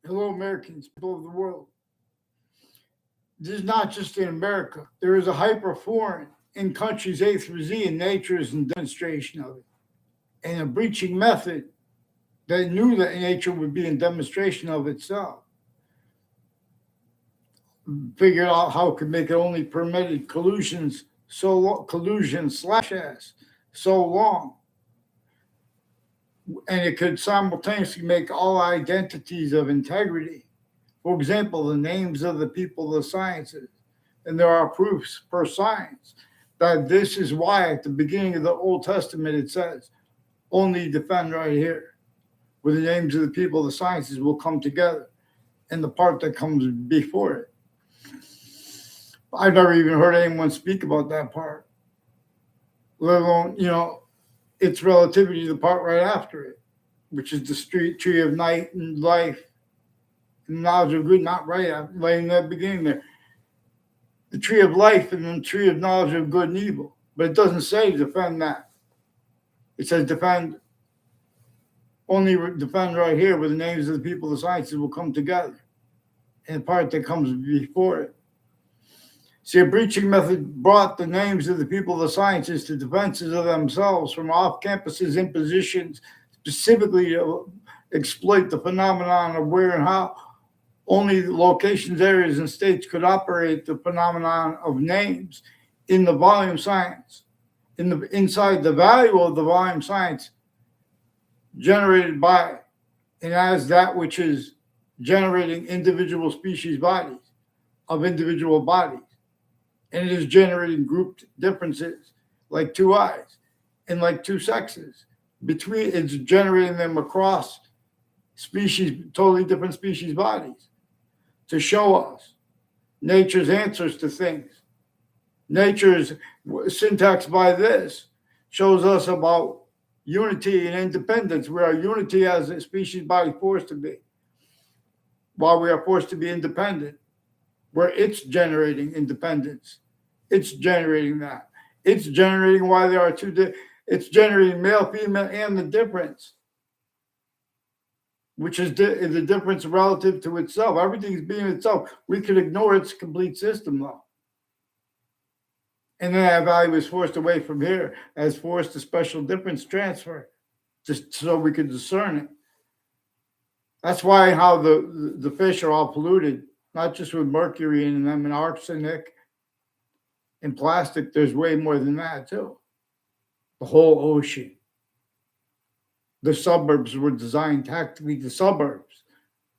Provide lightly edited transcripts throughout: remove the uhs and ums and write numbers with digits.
Hello, Americans, people of the world. This is not just in America. There is a hyperforeign in countries A through Z, and nature is in demonstration of it. And a breaching method that knew that nature would be in demonstration of itself figured out how it could make it only permitted collusion slash s so long, and it could simultaneously make all identities of integrity. For example, the names of the people of the sciences, and there are proofs per science that this is why at the beginning of the Old Testament it says, "Only defend right here," where the names of the people of the sciences will come together, and the part that comes before it. I've never even heard anyone speak about that part, let alone, its relativity to the part right after it, which is the tree of night and life and knowledge of good, not right in that beginning there. The tree of life and the tree of knowledge of good and evil. But it doesn't say defend that. It says only defend right here where the names of the people of the sciences will come together, and the part that comes before it. See, a breaching method brought the names of the people of the sciences to defenses of themselves from off-campuses impositions, specifically to exploit the phenomenon of where and how only the locations, areas, and states could operate the phenomenon of names in the volume science, inside the value of the volume science generated by and as that which is generating individual species bodies of individual bodies. And it is generating grouped differences like two eyes and like two sexes. It's generating them across species, totally different species bodies, to show us nature's answers to things. Nature's syntax by this shows us about unity and independence, where our unity as a species body forced to be, while we are forced to be independent, where it's generating independence. It's generating that. It's generating why there are it's generating male, female, and the difference, which is the difference relative to itself. Everything's being itself. We could ignore its complete system, though. And then that value is forced away from here as forced a special difference transfer, just so we could discern it. That's why how the fish are all polluted, not just with mercury in them and arsenic and plastic. There's way more than that, too. The whole ocean. The suburbs were designed tactically. The suburbs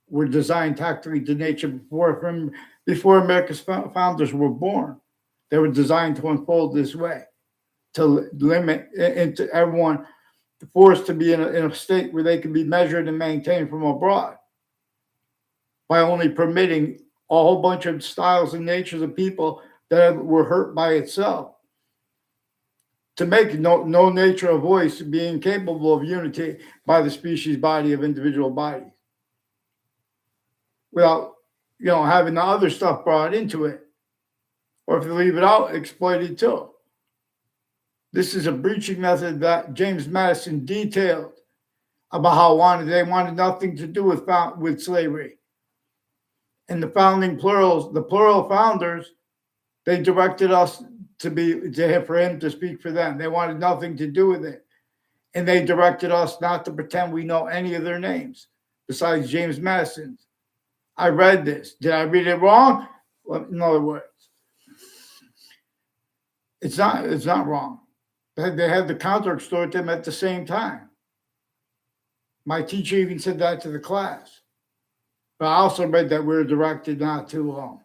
were designed tactically to nature before America's founders were born. They were designed to unfold this way, to limit into everyone, forced to be in a state where they can be measured and maintained from abroad by only permitting a whole bunch of styles and natures of people that were hurt by itself, to make no nature a voice, being capable of unity by the species body of individual bodies, without having the other stuff brought into it, or if you leave it out, exploited too. This is a breaching method that James Madison detailed about how they wanted nothing to do with slavery. And the plural founders, they directed us for him to speak for them. They wanted nothing to do with it. And they directed us not to pretend we know any of their names besides James Madison's. I read this. Did I read it wrong? Well, in other words, it's not wrong. They had the counter extort them at the same time. My teacher even said that to the class. But I also read that we're directed not to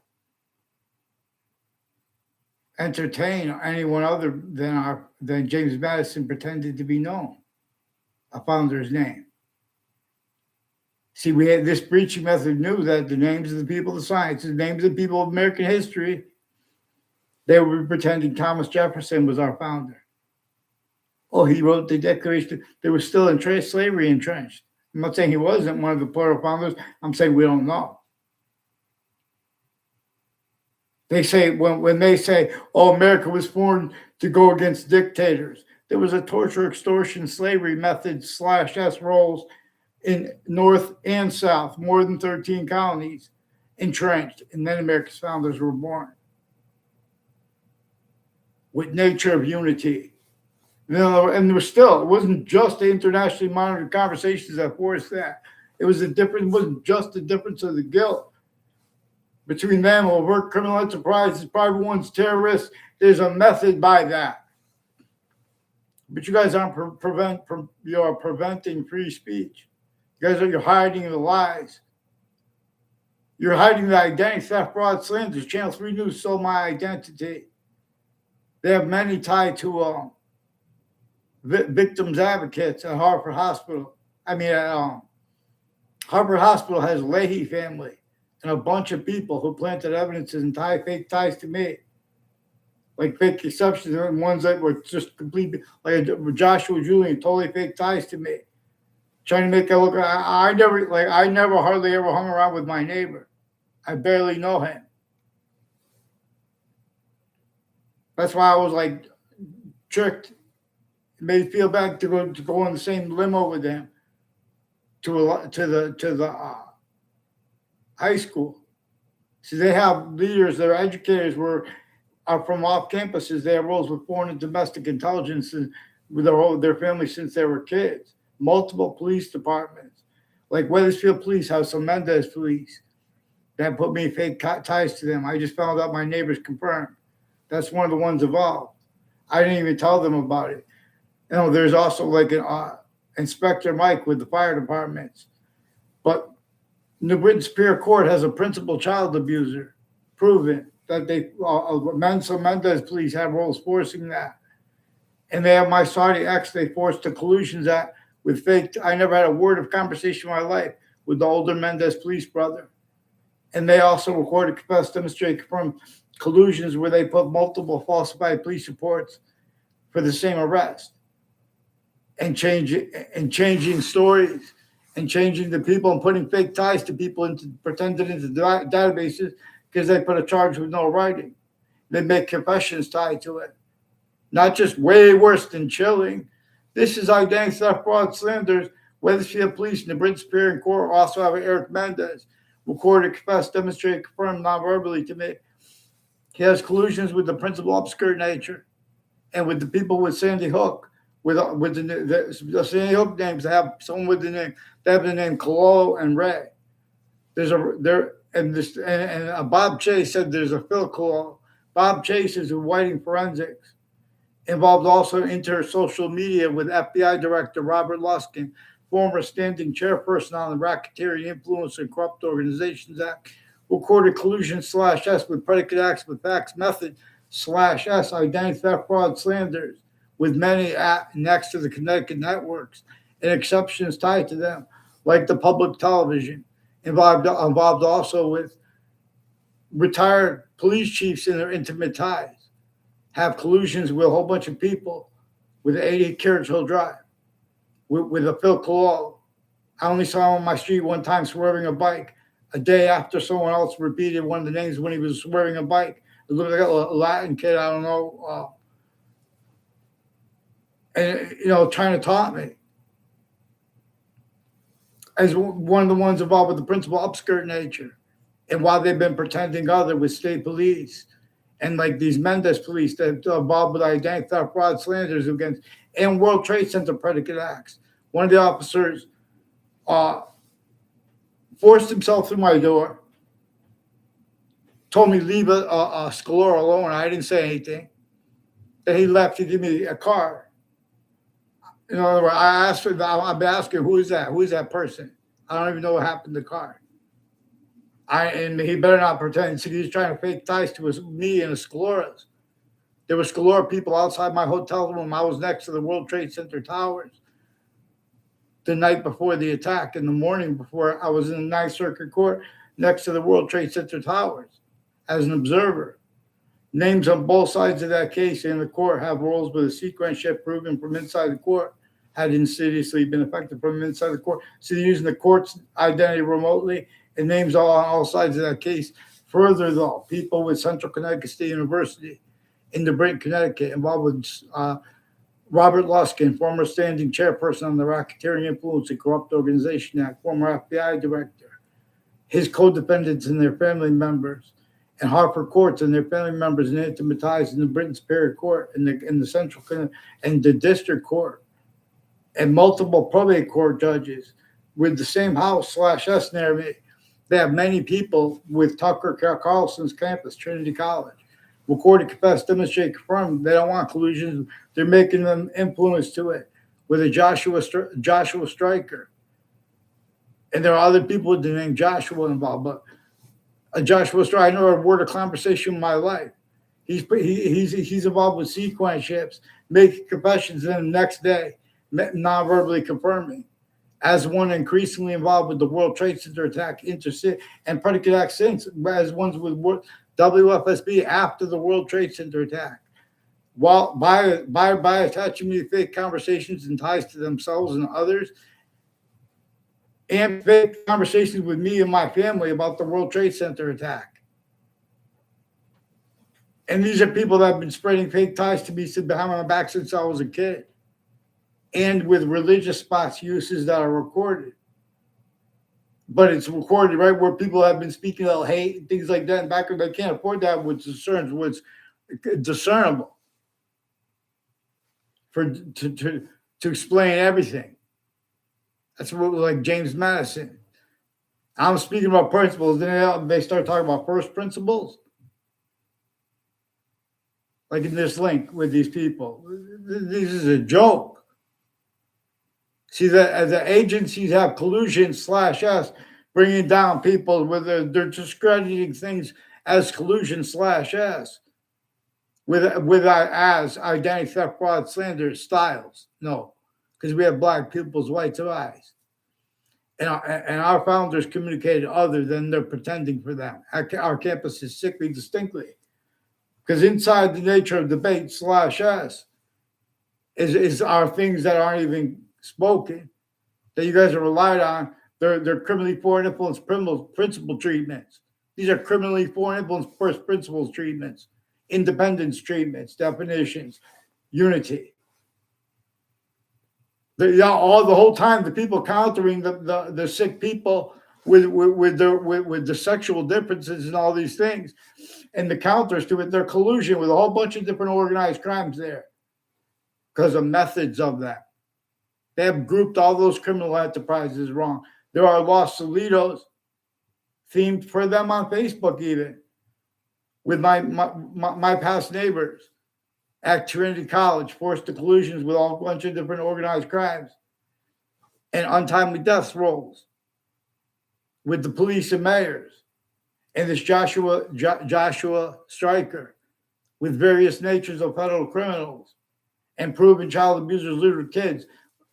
entertain anyone other than James Madison pretended to be known, a founder's name. See, we had this breaching method knew that the names of the people of the sciences, names of the people of American history, they were pretending Thomas Jefferson was our founder. Oh, he wrote the Declaration. They were still in slavery entrenched. I'm not saying he wasn't one of the plural founders. I'm saying we don't know. They say, when they say, oh, America was formed to go against dictators, there was a torture, extortion, slavery method /S roles in North and South, more than 13 colonies entrenched, and then America's founders were born with nature of unity. You know, and there was still, it wasn't just the internationally monitored conversations that forced that. It was it wasn't just the difference of the guilt between them, overt criminal enterprises, private ones, terrorists. There's a method by that. But you guys aren't you're preventing free speech. You guys you're hiding the lies. You're hiding the identity theft, fraud, slanders. Channel 3 News stole my identity. They have many tied to victims advocates at Hartford Hospital. Hartford Hospital has a Leahy family and a bunch of people who planted evidences and fake ties to me. Like fake exceptions and ones that were just completely, like Joshua Julian, totally fake ties to me. Trying to make it look, I never hardly ever hung around with my neighbor. I barely know him. That's why I was like tricked. It made me feel bad to go in the same limo with him to the high school. See, they have leaders, their educators are from off campuses. They have roles with foreign and domestic intelligence with their families since they were kids. Multiple police departments, like Wethersfield Police, House of Mendez Police, that put me fake ties to them. I just found out my neighbors confirmed. That's one of the ones involved. I didn't even tell them about it. You know, there's also like an Inspector Mike with the fire departments. But New Britain Superior Court has a principal child abuser, proven that Mendez Police have roles forcing that. And they have my Saudi ex, they forced the collusions act with fake. I never had a word of conversation in my life with the older Mendez Police brother. And they also recorded, confessed, demonstrated, confirmed collusions where they put multiple falsified police reports for the same arrest and changing stories and changing the people and putting fake ties to people pretended into databases because they put a charge with no writing. They make confessions tied to it. Not just way worse than chilling. This is identity theft, fraud, slanders. Wethersfield Police and the Britain Superior Court also have Eric Mendez recorded, confessed, demonstrated, confirmed non-verbally to me. He has collusions with the principal upskirt nature and with the people with Sandy Hook, with the Sandy Hook names. They have someone with the name. They have the name Kalo and Ray. Bob Chase said there's a Phil Kalo. Bob Chase is Whiting Forensics. Involved also into social media with FBI Director Robert Luskin, former standing chairperson on the Racketeering Influence and Corrupt Organizations Act, recorded collusion /S with predicate acts with facts method /S identity theft, fraud, slanders with many next to the Connecticut networks and exceptions tied to them, like the public television, involved also with retired police chiefs in their intimate ties. Have collusions with a whole bunch of people with 80 Carriage Hill Drive, with a Phil Kalo. I only saw him on my street one time swerving a bike a day after someone else repeated one of the names when he was swerving a bike. It looked like a Latin kid, I don't know, trying to taunt me. As one of the ones involved with the principal upskirt nature. And while they've been pretending other with state police, and like these Mendez Police that are involved with identity theft, fraud, slanders against, and World Trade Center predicate acts. One of the officers forced himself through my door, told me to leave a Scalora alone. I didn't say anything. Then he left to give me a card. In other words, I've been asking, who is that? Who is that person? I don't even know what happened to the card. And he better not pretend. So he's trying to fake ties to me and the Scaloras. There were Scalora people outside my hotel room. I was next to the World Trade Center towers the night before the attack. In the morning before, I was in the Ninth Circuit Court next to the World Trade Center towers as an observer. Names on both sides of that case in the court have roles with a sequence proven from inside the court had insidiously been affected from inside the court. So they're using the court's identity remotely and names on all sides of that case. Further, though, people with Central Connecticut State University in the Britain, Connecticut, involved with Robert Luskin, former standing chairperson on the Racketeering Influence and Corrupt Organization Act, former FBI director, his co-defendants and their family members, and Hartford courts and their family members and intimate ties in the Britain Superior Court and the Central and the District Court, and multiple probate court judges with the same House/S narrative. They have many people with Tucker Carlson's campus, Trinity College. Recorded, confessed, demonstrate, confirm. They don't want collusion. They're making them influence to it with a Joshua Stryker. And there are other people with the name Joshua involved, but a Joshua Stryker, I know a word of conversation in my life. He's involved with sequence ships, making confessions, and the next day, non-verbally confirming. As one increasingly involved with the World Trade Center attack, intercity, and predicate acts since, as ones with WFSB after the World Trade Center attack. While by attaching me to fake conversations and ties to themselves and others, and fake conversations with me and my family about the World Trade Center attack. And these are people that have been spreading fake ties to me behind my back since I was a kid. And with religious spots uses that are recorded. But it's recorded right where people have been speaking about hate and things like that. And back when they can't afford that, which discerns what's discernible to explain everything. That's what, like James Madison. I'm speaking about principles. Then they start talking about first principles. Like in this link with these people. This is a joke. See, that the agencies have collusion/S, bringing down people with they're discrediting things as collusion/S, with as identity theft, fraud, slander, styles. No, because we have black people's whites of eyes, and our founders communicated other than they're pretending for them. Our campus is sickly distinctly, because inside the nature of debate/S is our things that aren't even spoken, that you guys are relied on. They're criminally foreign influence principle treatments. These are criminally foreign influence first principles treatments, independence treatments, definitions, unity. The whole time the people countering the sick people with the sexual differences and all these things, and the counters to it, they're collusion with a whole bunch of different organized crimes there because of methods of that. They have grouped all those criminal enterprises wrong. There are Los Solitos themed for them on Facebook, even with my past neighbors at Trinity College, forced to collusions with a whole bunch of different organized crimes and untimely death rolls with the police and mayors, and this Joshua Stryker with various natures of federal criminals and proven child abusers, little kids.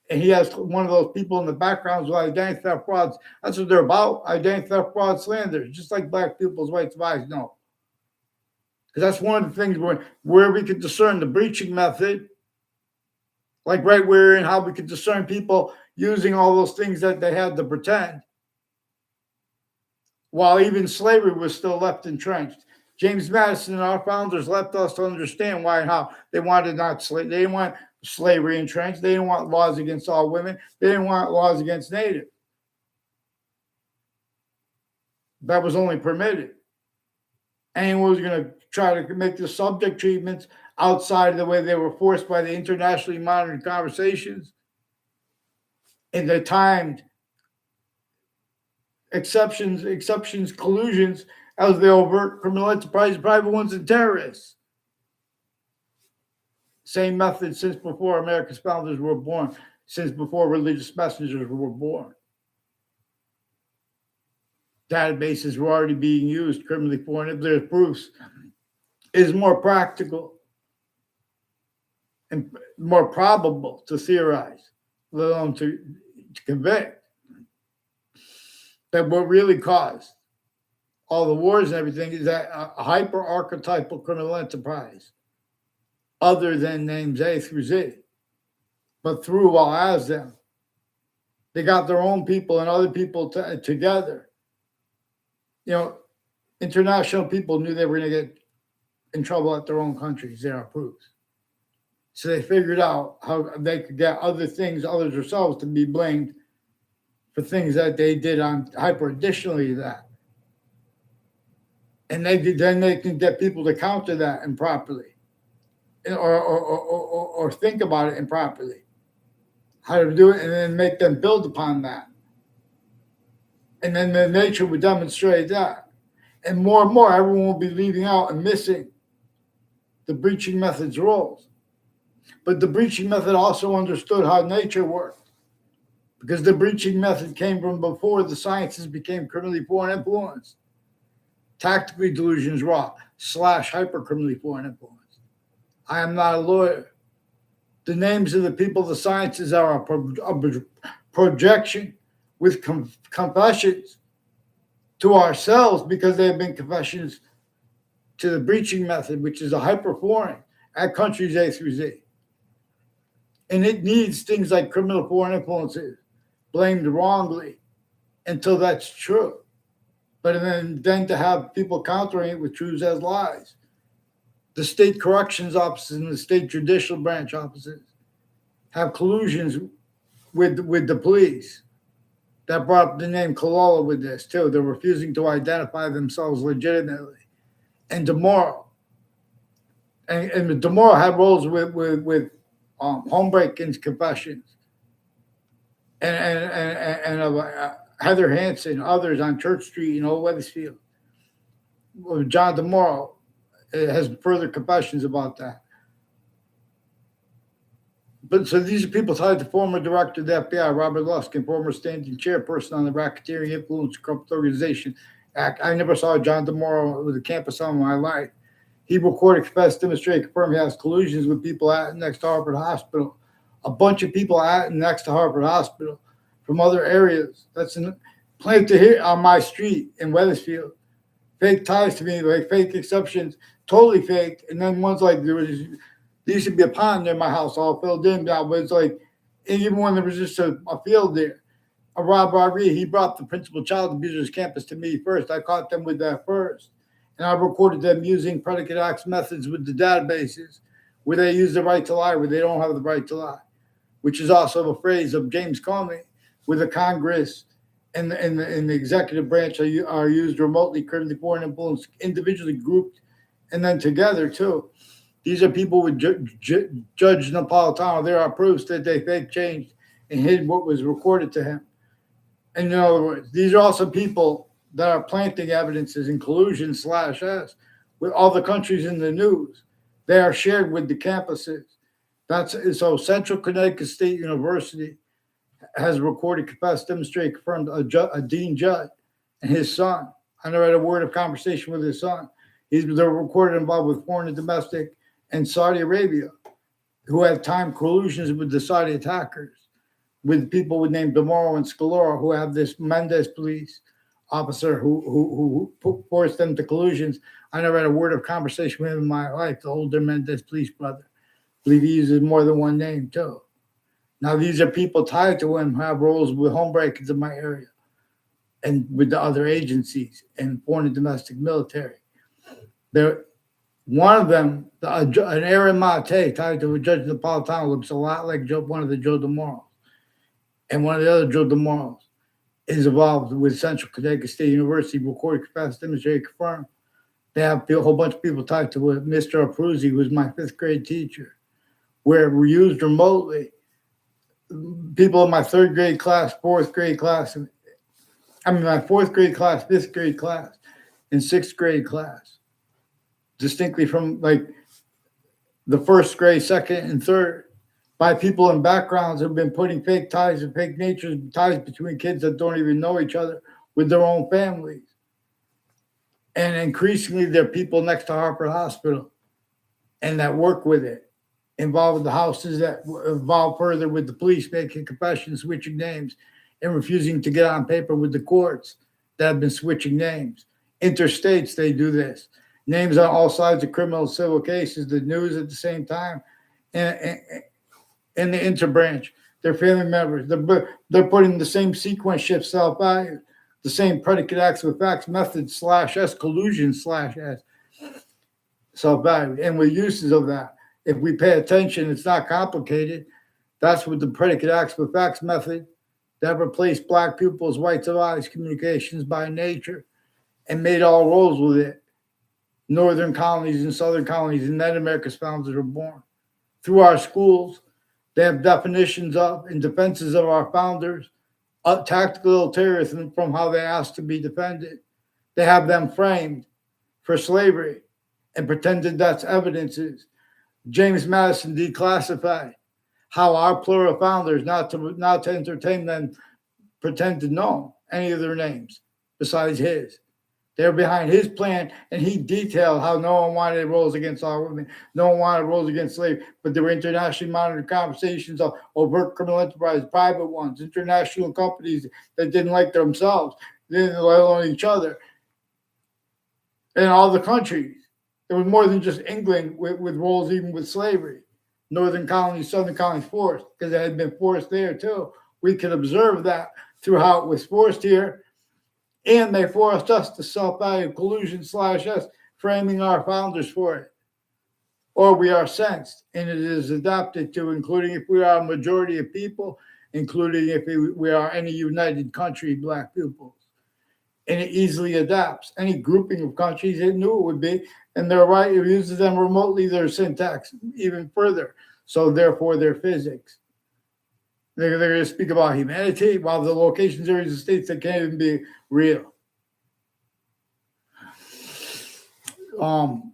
And he has one of those people in the background with identity theft frauds. That's what they're about, identity theft fraud slander, just like black people's whites of eyes know. Because that's one of the things where we could discern the breaching method, like right where and how we could discern people using all those things that they had to pretend, while even slavery was still left entrenched. James Madison and our founders left us to understand why and how they wanted not slave. They didn't want slavery entrenched. They didn't want laws against all women. They didn't want laws against Native. That was only permitted. Anyone was going to try to make the subject treatments outside of the way they were forced by the internationally monitored conversations and the timed exceptions, collusions as the overt criminal enterprise, private ones, and terrorists. Same method since before America's founders were born, since before religious messengers were born. Databases were already being used, criminally foreign. If there's proofs, is more practical and more probable to theorize, let alone to convict. That what really caused all the wars and everything is that a hyper-archetypal criminal enterprise, other than names A through Z, but through while as them. They got their own people and other people together. You know, international people knew they were going to get in trouble at their own countries. There are proofs. So they figured out how they could get other things, others themselves, to be blamed for things that they did on hyper. Additionally, that, and then they can get people to counter that improperly, or think about it improperly, how to do it, and then make them build upon that, and then the nature would demonstrate that, and more, everyone will be leaving out and missing the breaching method's roles. But the breaching method also understood how nature worked, because the breaching method came from before the sciences became criminally foreign influence. Tactically delusions raw / hypercriminally foreign influence. I am not a lawyer. The names of the people of the sciences are a projection with confessions to ourselves, because they have been confessions to the breaching method, which is a hyperforeign at countries A through Z. And it needs things like criminal foreign influences blamed wrongly until that's true. But then to have people countering it with truths as lies. The state corrections offices and the state judicial branch offices have collusions with the police. That brought up the name Kalala with this too. They're refusing to identify themselves legitimately. And DeMoro. And DeMoro had roles with home break-ins confessions. And Heather Hansen, others on Church Street in Old Weathersfield. John DeMoro has further confessions about that. But so these are people tied to former director of the FBI, Robert Lusk, and former standing chairperson on the Racketeering Influence Corrupt Organization Act. I never saw John DeMoro with a campus on in my life. He recorded, confessed, demonstrated, confirmed he has collusions with people at next to Hartford Hospital. A bunch of people at next to Hartford Hospital from other areas. That's playing to here on my street in Weathersfield. Fake ties to me, like fake exceptions, totally fake. And then one's like, there used to be a pond near my house, all filled in now, but it's like, even when there was just a field there, a Rob Rodriguez, he brought the principal child abusers campus to me first. I caught them with that first. And I recorded them using predicate acts methods with the databases where they use the right to lie, where they don't have the right to lie, which is also a phrase of James Comey, where the Congress and the executive branch are used remotely, criminally foreign influence, individually grouped, and then together too. These are people with Judge Napolitano. There are proofs that they fake changed and hid what was recorded to him. And in other words, these are also people that are planting evidences in collusion /S with all the countries in the news. They are shared with the campuses. So Central Connecticut State University has recorded, confessed, demonstrated, confirmed a Dean Judd and his son. I never had a word of conversation with his son. They're recorded involved with foreign and domestic and Saudi Arabia, who have timed collusions with the Saudi attackers, with people with named DeMoro and Scalora, who have this Mendez police officer who forced them to collusions. I never had a word of conversation with him in my life, the older Mendez police brother. I believe he uses more than one name too. Now, these are people tied to him who have roles with home break-ins in my area and with the other agencies and foreign and domestic military. One of them, an Aaron Mate tied to a Judge Napolitano, looks a lot like one of the Joe DeMoros. And one of the other Joe DeMoros is involved with Central Connecticut State University, recorded, confessed, demonstrated, confirmed. They have a whole bunch of people tied to Mr. Apruzzi, who was my 5th grade teacher, where we're used remotely. People in my 3rd grade class, 4th grade class, my 4th grade class, 5th grade class, and 6th grade class, distinctly from like the 1st grade, 2nd, and 3rd, by people in backgrounds who've been putting fake ties and fake natures, ties between kids that don't even know each other with their own families. And increasingly, there are people next to Hartford Hospital and that work with it, involved with the houses that involve further with the police making confessions, switching names, and refusing to get on paper with the courts that have been switching names. Interstates, they do this. Names on all sides of criminal and civil cases, the news at the same time, and the interbranch, their family members. They're putting the same sequence shift self-value, the same predicate acts with facts method /S, collusion /S, self-value, and with uses of that. If we pay attention, it's not complicated. That's what the predicate acts with facts method that replaced black people as white civilized communications by nature and made all roles with it. Northern colonies and southern colonies and then America's founders were born. Through our schools, they have definitions of and defenses of our founders, tactical terrorism from how they asked to be defended. They have them framed for slavery and pretended that's evidences. James Madison declassified how our plural founders, not to entertain them, pretend to know any of their names besides his. They're behind his plan, and he detailed how no one wanted roles against all women, no one wanted roles against slavery, but there were internationally monitored conversations of overt criminal enterprise, private ones, international companies that didn't like themselves, didn't like each other, in all the countries. There was more than just England with roles, even with slavery. Northern colonies, southern colonies forced, because it had been forced there too. We could observe that through how it was forced here. And they forced us to self-value collusion /us, framing our founders for it. Or we are sensed, and it is adapted to, including if we are a majority of people, including if we are any united country, black peoples. And it easily adapts. Any grouping of countries, it knew it would be, and they're right, it uses them remotely, their syntax even further. So therefore, their physics. They're going to speak about humanity, while the locations, areas, and states that can't even be real. I'm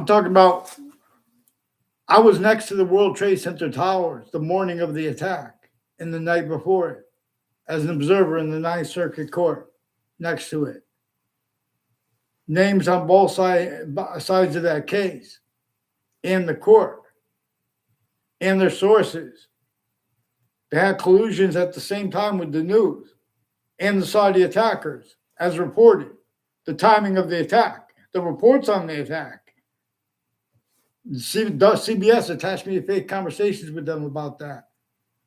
talking about, I was next to the World Trade Center towers the morning of the attack and the night before it as an observer in the Ninth Circuit Court next to it. Names on both sides of that case in the court and their sources. They had collusions at the same time with the news and the Saudi attackers, as reported. The timing of the attack, the reports on the attack. CBS attached me to fake conversations with them about that.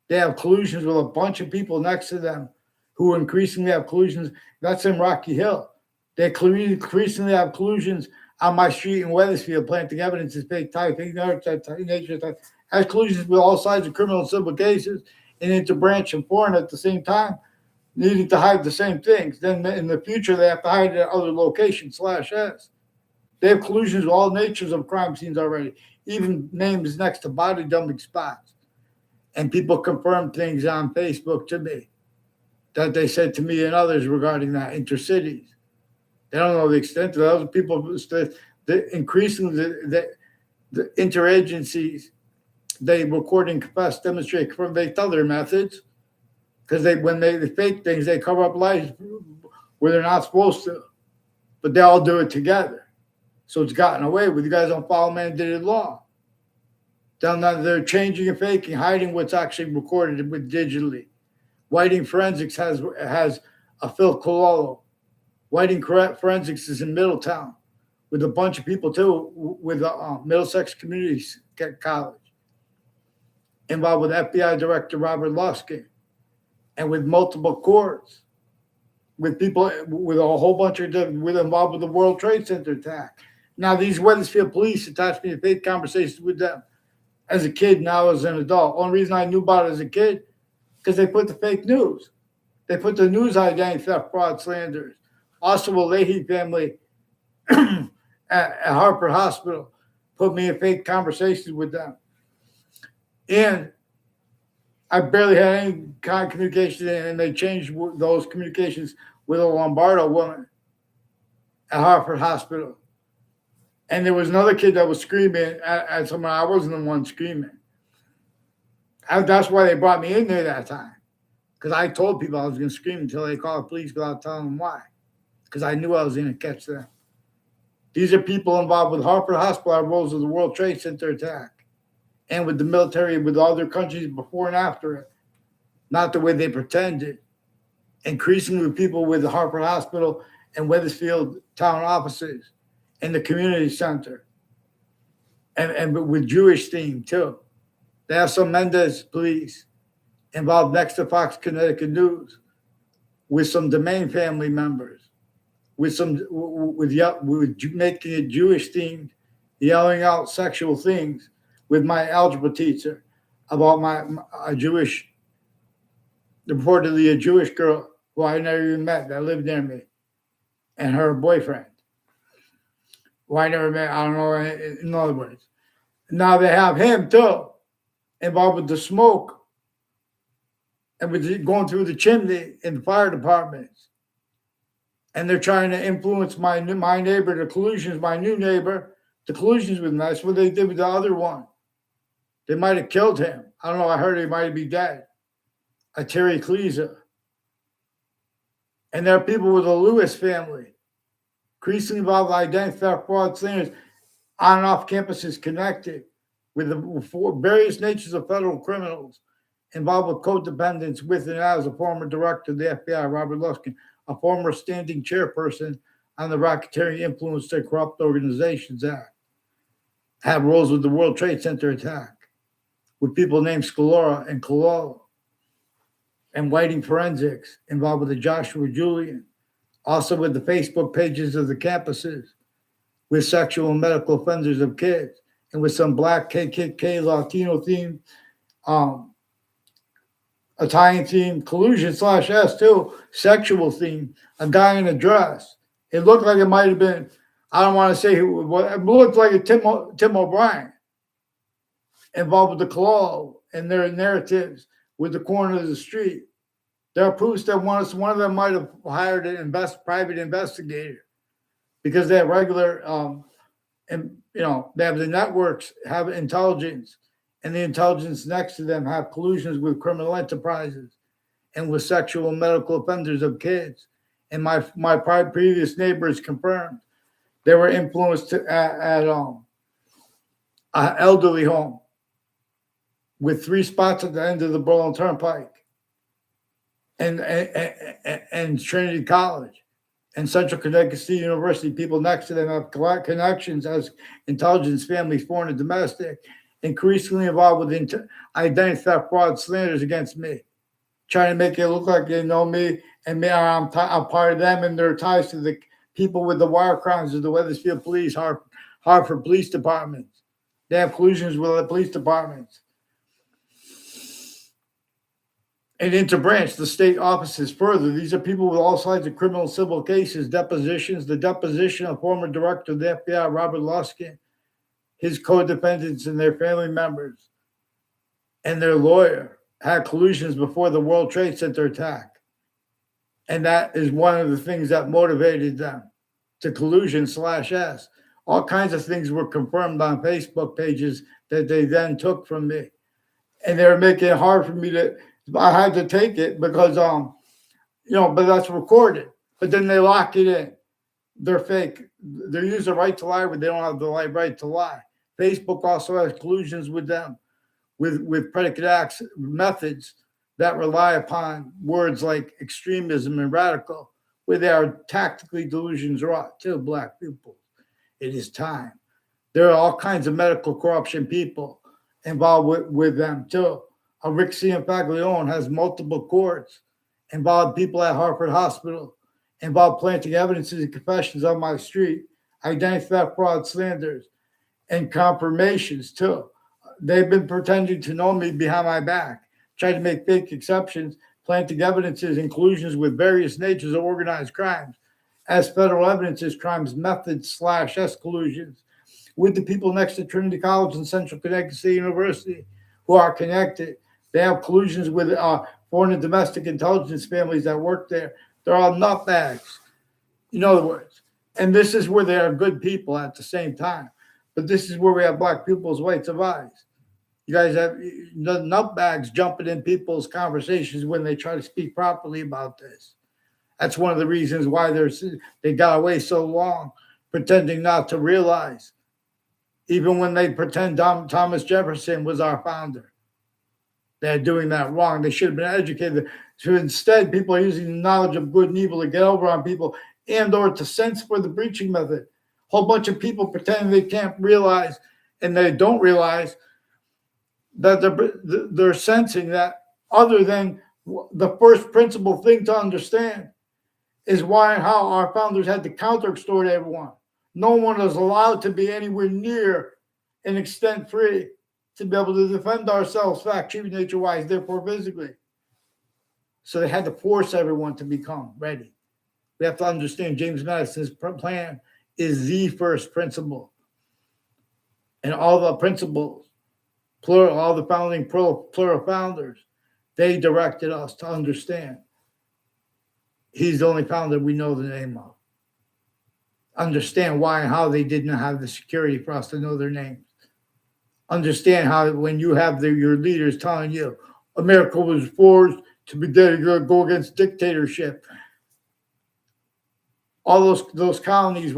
They have collusions with a bunch of people next to them who increasingly have collusions. That's in Rocky Hill. They increasingly have collusions on my street in Wethersfield, planting evidence is fake type, nature type. Has collusions with all sides of criminal and civil cases and interbranch and foreign at the same time, needing to hide the same things. Then in the future, they have to hide it at other locations /s. They have collusions with all natures of crime scenes already, even names next to body dumping spots. And people confirmed things on Facebook to me that they said to me and others regarding that intercities. They don't know the extent of those people. Increasingly, the interagencies, they record and confess, demonstrate, confirm, they tell their methods. Because when they fake things, they cover up lies where they're not supposed to. But they all do it together. So it's gotten away with. You guys don't follow mandated law. They're changing and faking, hiding what's actually recorded with digitally. Whiting Forensics has a Phil Cololo. Whiting Forensics is in Middletown with a bunch of people too, with Middlesex Community College, involved with FBI Director Robert Luskin, and with multiple courts, with people, with a whole bunch of them, involved with the World Trade Center attack. Now, these Wethersfield police attached me to fake conversations with them as a kid, now as an adult. Only reason I knew about it as a kid, because they put the fake news. They put the news identity theft, fraud, slanders. Also, the Leahy family at Hartford Hospital put me in fake conversations with them. And I barely had any kind of communication, and they changed those communications with a Lombardo woman at Hartford Hospital. And there was another kid that was screaming at someone. I wasn't the one screaming. That's why they brought me in there that time, because I told people I was going to scream until they called the police without telling them why, because I knew I was going to catch them. These are people involved with Hartford Hospital roles of the World Trade Center attack and with the military, with other countries before and after it, not the way they pretended. Increasingly with people with the Hartford Hospital and Wethersfield town offices and the community center, and with Jewish theme too. They have some Mendez police involved next to Fox Connecticut News with some Domain family members, with making it Jewish themed yelling out sexual things with my algebra teacher about a reportedly a Jewish girl who I never even met that lived near me, and her boyfriend, who I never met. I don't know. In other words, now they have him too involved with the smoke and with going through the chimney in the fire departments. And they're trying to influence my neighbor, the collusions, my new neighbor, the collusions with him. That's what they did with the other one. They might have killed him. I don't know. I heard he might be dead. A Terry Cleesa. And there are people with the Lewis family, increasingly involved with identity theft, fraud, slanders, on and off campuses connected with the various natures of federal criminals involved with codependence with and as a former director of the FBI, Robert Luskin, a former standing chairperson on the Racketeering Influence to Corrupt Organizations Act, have roles with the World Trade Center attack, with people named Scalora and Cololo, and Whiting Forensics involved with the Joshua Julian, also with the Facebook pages of the campuses, with sexual and medical offenders of kids, and with some black KKK Latino themed, Italian themed collusion /S too, sexual theme, a guy in a dress. It looked like it might have been, I don't want to say who, it looked like a Tim O'Brien involved with the Cololo and their narratives with the corner of the street. There are proofs that one of them might have hired an private investigator because they have regular, and they have the networks, have intelligence, and the intelligence next to them have collusions with criminal enterprises and with sexual and medical offenders of kids. And my previous neighbors confirmed they were influenced at an elderly home with 3 spots at the end of the Berlin Turnpike and Trinity College and Central Connecticut State University. People next to them have connections as intelligence families, foreign and domestic, increasingly involved with identity theft, fraud, slanders against me, trying to make it look like they know me and me, I'm part of them, and their ties to the people with the wire crimes of the Wethersfield Police, Hartford Police Departments. They have collusions with the police departments. And interbranch, the state offices further. These are people with all sides of criminal and civil cases, depositions. The deposition of former director of the FBI, Robert Luskin, his co-defendants and their family members, and their lawyer had collusions before the World Trade Center attack. And that is one of the things that motivated them to collusion /S. All kinds of things were confirmed on Facebook pages that they then took from me. And they were making it hard for me I had to take it because, but that's recorded. But then they lock it in. They're fake. They use the right to lie, but they don't have the right to lie. Facebook also has collusions with them, with predicate acts methods that rely upon words like extremism and radical, where they are tactically delusions wrought to Black people. It is time. There are all kinds of medical corruption people involved with them too. Rixian Faglione has multiple courts, involved people at Hartford Hospital, involved planting evidences and confessions on my street, identity theft, fraud, slanders, and confirmations too. They've been pretending to know me behind my back, trying to make fake exceptions, planting evidences and collusions with various natures of organized crimes, as federal evidences, crimes, methods /S collusions with the people next to Trinity College and Central Connecticut State University who are connected. They have collusions with foreign and domestic intelligence families that work there. They're all nutbags, in other words. And this is where they are good people at the same time. But this is where we have Black people's whites of eyes. You guys have nutbags jumping in people's conversations when they try to speak properly about this. That's one of the reasons why they got away so long, pretending not to realize, even when they pretend Thomas Jefferson was our founder. They're doing that wrong. They should have been educated. So instead, people are using the knowledge of good and evil to get over on people and or to sense for the breaching method. Whole bunch of people pretending they can't realize, and they don't realize that they're sensing that other than the first principal thing to understand is why and how our founders had to counter-extort everyone. No one is allowed to be anywhere near an extent free to be able to defend ourselves factually, nature-wise, therefore physically. So they had to force everyone to become ready. We have to understand James Madison's plan is the first principle. And all the principles, plural, all the founding plural founders, they directed us to understand. He's the only founder we know the name of. Understand why and how they did not have the security for us to know their names. Understand how when you have your leaders telling you America was forced to be there to go against dictatorship. All those colonies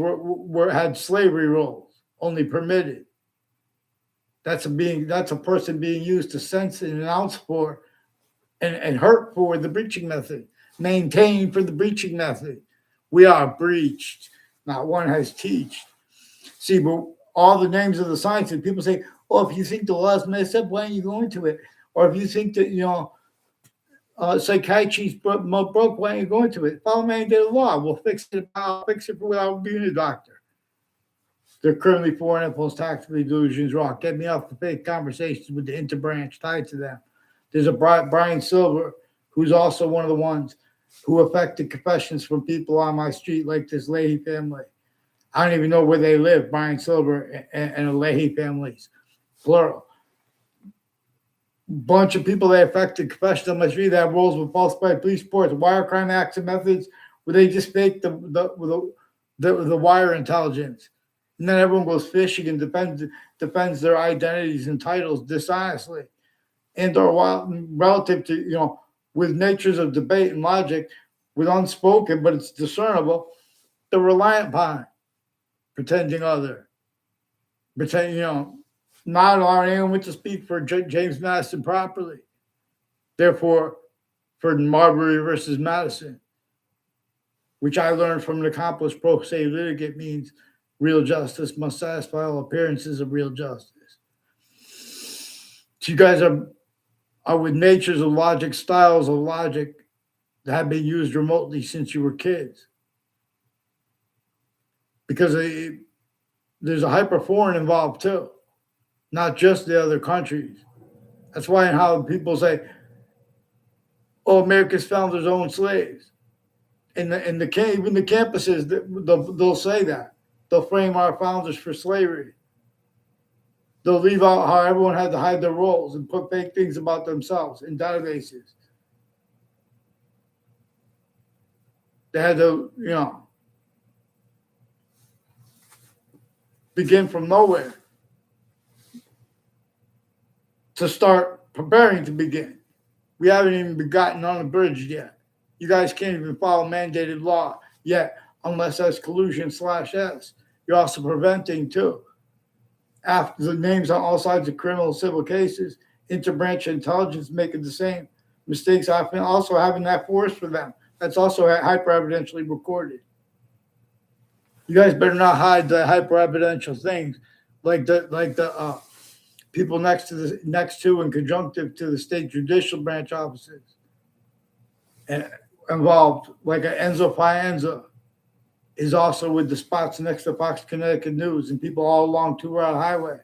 had slavery rules, only permitted. That's a person being used to censor and announce for and hurt for the breaching method, maintain for the breaching method. We are breached. Not one has teached. See, but all the names of the sciences, people say, oh, if you think the law is messed up, why aren't you going to it? Or if you think that, psychiatry's broke, why aren't you going to it? Follow mandated law. We'll fix it. I'll fix it without being a doctor. They're currently foreign influence, tactically delusions, wrong. Get me off the fake conversations with the interbranch tied to them. There's a Brian Silver, who's also one of the ones who affected confessions from people on my street, like this Leahy family. I don't even know where they live, Brian Silver and the Leahy families, plural. Bunch of people that affected confessions on my street that have roles with falsified police reports, wire crime acts and methods, where they just fake the wire intelligence. And then everyone goes fishing and defends their identities and titles dishonestly. And or relative to, with natures of debate and logic, with unspoken, but it's discernible, they're reliant upon pretending other. Not allowing anyone to speak for James Madison properly. Therefore, for Marbury versus Madison, which I learned from an accomplished pro se litigant, means real justice must satisfy all appearances of real justice. So you guys are with natures of logic, styles of logic that have been used remotely since you were kids. Because there's a hyper-foreign involved too, not just the other countries. That's why and how people say, oh, America's founders owned slaves. Even the campuses, they'll say that. They'll frame our founders for slavery. They'll leave out how everyone had to hide their roles and put fake things about themselves in databases. They had to, begin from nowhere to start preparing to begin. We haven't even gotten on the bridge yet. You guys can't even follow mandated law yet, unless that's collusion/S. You're also preventing too. After the names on all sides of criminal and civil cases, interbranch intelligence making the same mistakes, often also having that force for them. That's also hyper-evidentially recorded. You guys better not hide the hyper-evidential things like the people next to and conjunctive to the state judicial branch offices and involved, like Enzo Fienza is also with the spots next to Fox Connecticut News and people all along Two Route Highway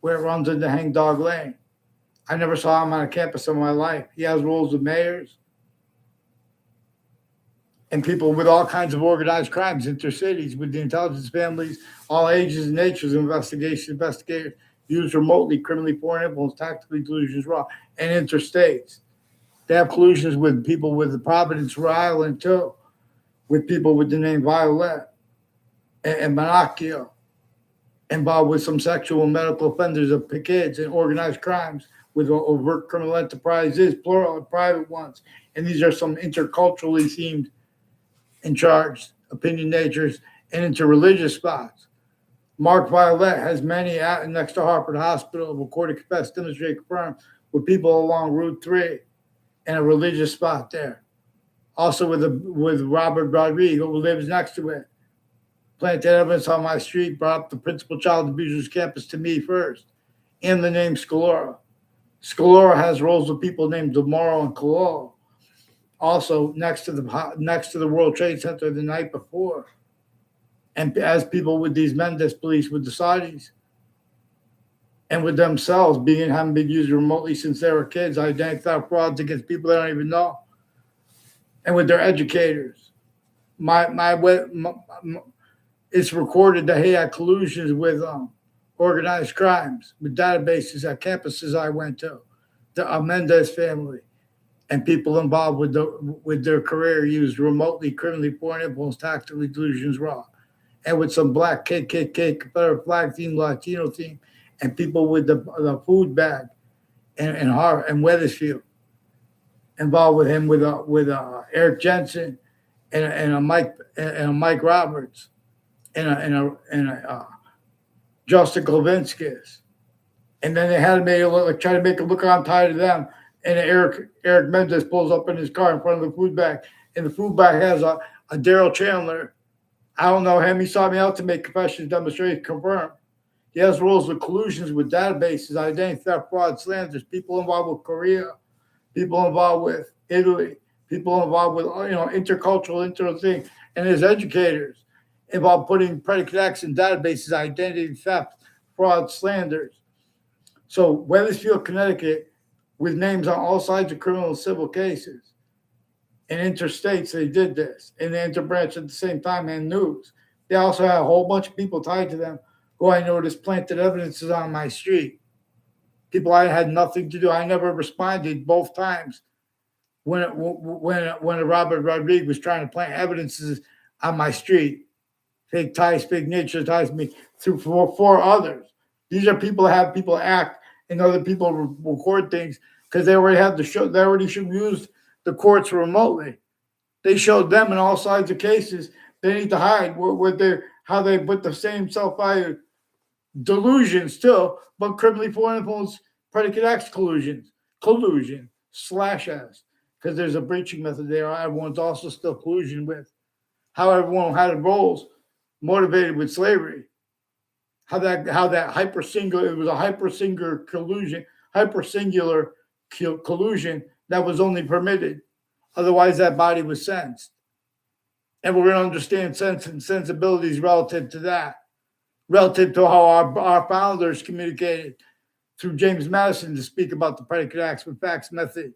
where it runs into Hangdog Lane. I never saw him on a campus in my life. He has roles with mayors and people with all kinds of organized crimes, intercities, with the intelligence families, all ages and natures of investigators, used remotely, criminally foreign influence, tactically delusions raw, and interstates. They have collusions with people with the Providence, Rhode Island, too, with people with the name Violet and Monacchio, involved with some sexual and medical offenders of kids and organized crimes with overt criminal enterprises, plural and private ones. And these are some interculturally themed and charged opinion natures and interreligious spots. Mark Violet has many next to Hartford Hospital, recorded, confessed, demonstrated, confirmed with people along Route 3 and a religious spot there. Also with Robert Rodrigo, who lives next to it. Planted evidence on my street, brought up the principal child abusers campus to me first, and the name Scalora. Scalora has roles with people named Demoro and Cololo. Also next to the World Trade Center the night before. And as people with these Mendes police with the Saudis and with themselves having been used remotely since they were kids, identify frauds against people they don't even know. And with their educators. It's recorded that he had collusions with organized crimes, with databases at campuses I went to, the Mendez family, and people involved with their career used remotely criminally foreign influence, tactically delusions raw, and with some black KKK, Confederate flag team, Latino team, and people with the food bag and Weathersfield involved with him with Eric Jensen and a Mike Roberts and a Justin Klavinskis. And then they had try to make it look I'm tied to them. And Eric Mendez pulls up in his car in front of the food bag. And the food bag has a Daryl Chandler. I don't know him. He sought me out to make confessions, demonstrations, confirm. He has roles with collusions with databases, identity theft, fraud, slanders, people involved with Korea, people involved with Italy, people involved with intercultural thing, and his educators involved putting predicate acts in databases, identity theft, fraud, slanders. So Weathersfield, Connecticut, with names on all sides of criminal and civil cases. And interstates, they did this. And the interbranch at the same time and news. They also had a whole bunch of people tied to them who I noticed planted evidences on my street. People I had nothing to do. I never responded both times when Robert Rodriguez was trying to plant evidences on my street. Fake ties, fake nature ties me through four others. These are people that have people act and other people record things because they already have the show. They already should use the courts remotely. They showed them in all sides of cases. They need to hide how they put the same self-value delusion still, but criminally foreign influence predicate acts collusion /s because there's a breaching method there. Everyone's also still collusion with how everyone had roles motivated with slavery. How that hypersingular, it was a hypersingular collusion that was only permitted. Otherwise, that body was sentenced. And we're going to understand sense and sensibilities relative to that, relative to how our founders communicated through James Madison to speak about the predicate acts with facts method,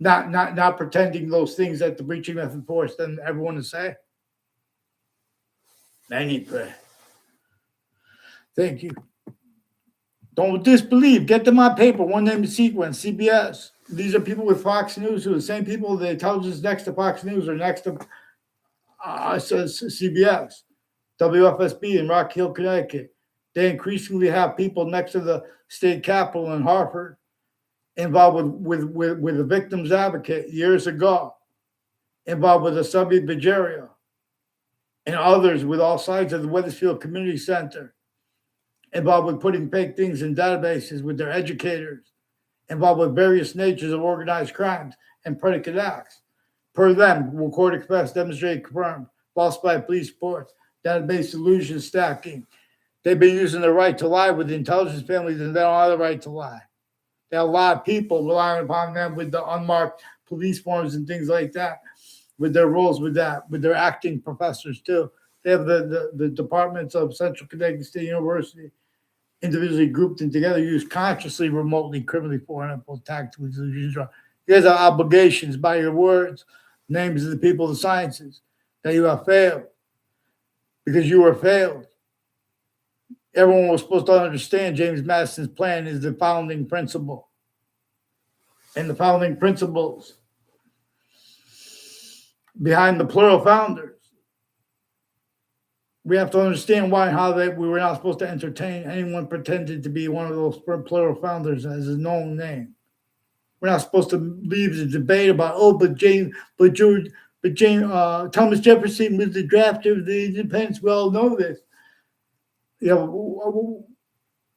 not pretending those things that the breaching method forced them everyone to say. I need prayer. Thank you. Don't disbelieve. Get them on paper. One name is sequence, CBS. These are people with Fox News who are the same people, the intelligence next to Fox News or next to CBS, WFSB in Rock Hill, Connecticut. They increasingly have people next to the state capitol in Hartford involved with a victim's advocate years ago, involved with a Subby Bajaria, and others with all sides of the Weathersfield Community Center, involved with putting fake things in databases with their educators, involved with various natures of organized crimes and predicate acts. Per them, recorded, confessed, demonstrated, confirmed, falsified police reports, database illusion stacking. They've been using the right to lie with the intelligence families, and they don't have the right to lie. There are a lot of people relying upon them with the unmarked police forms and things like that, with their roles with that, with their acting professors too. They have the departments of Central Connecticut State University individually grouped and together, used consciously, remotely, criminally, foreign influence, tactically, delusions. You guys have obligations by your words, names of the people of the sciences, that you have failed because you were failed. Everyone was supposed to understand James Madison's plan is the founding principle. And the founding principles behind the plural founders. We have to understand why and how we were not supposed to entertain anyone pretended to be one of those plural founders as a known name. We're not supposed to leave the debate about, Thomas Jefferson was the drafter of the independence. We all know this. You know,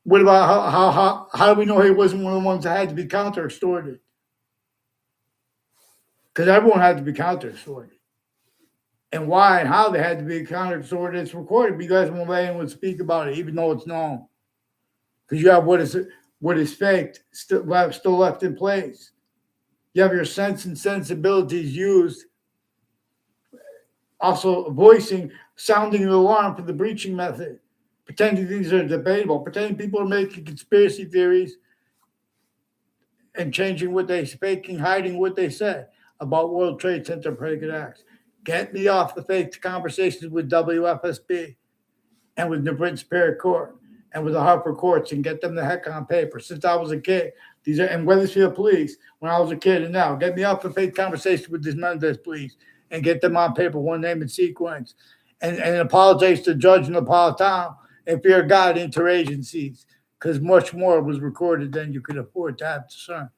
what about how do we know he wasn't one of the ones that had to be counter-extorted? Because everyone had to be counter-extorted. And why and how they had to be counter-extorted, it's recorded. But you guys won't let anyone speak about it, even though it's known. Because you have what is faked still left in place. You have your sense and sensibilities used Also sounding the alarm for the breaching method, pretending these are debatable, pretending people are making conspiracy theories and changing what they speaking, hiding what they said about World Trade Center predicate acts. Get me off the fake conversations with WFSB and with the Britain Superior Court and with the Hartford courts and get them the heck on paper. Since I was a kid, these are and Weathersfield police when I was a kid and now get me off the fake conversation with these Mendes police and get them on paper, one name and sequence, and apologize to Judge Napolitano and fear God interagencies because much more was recorded than you could afford to have discerned.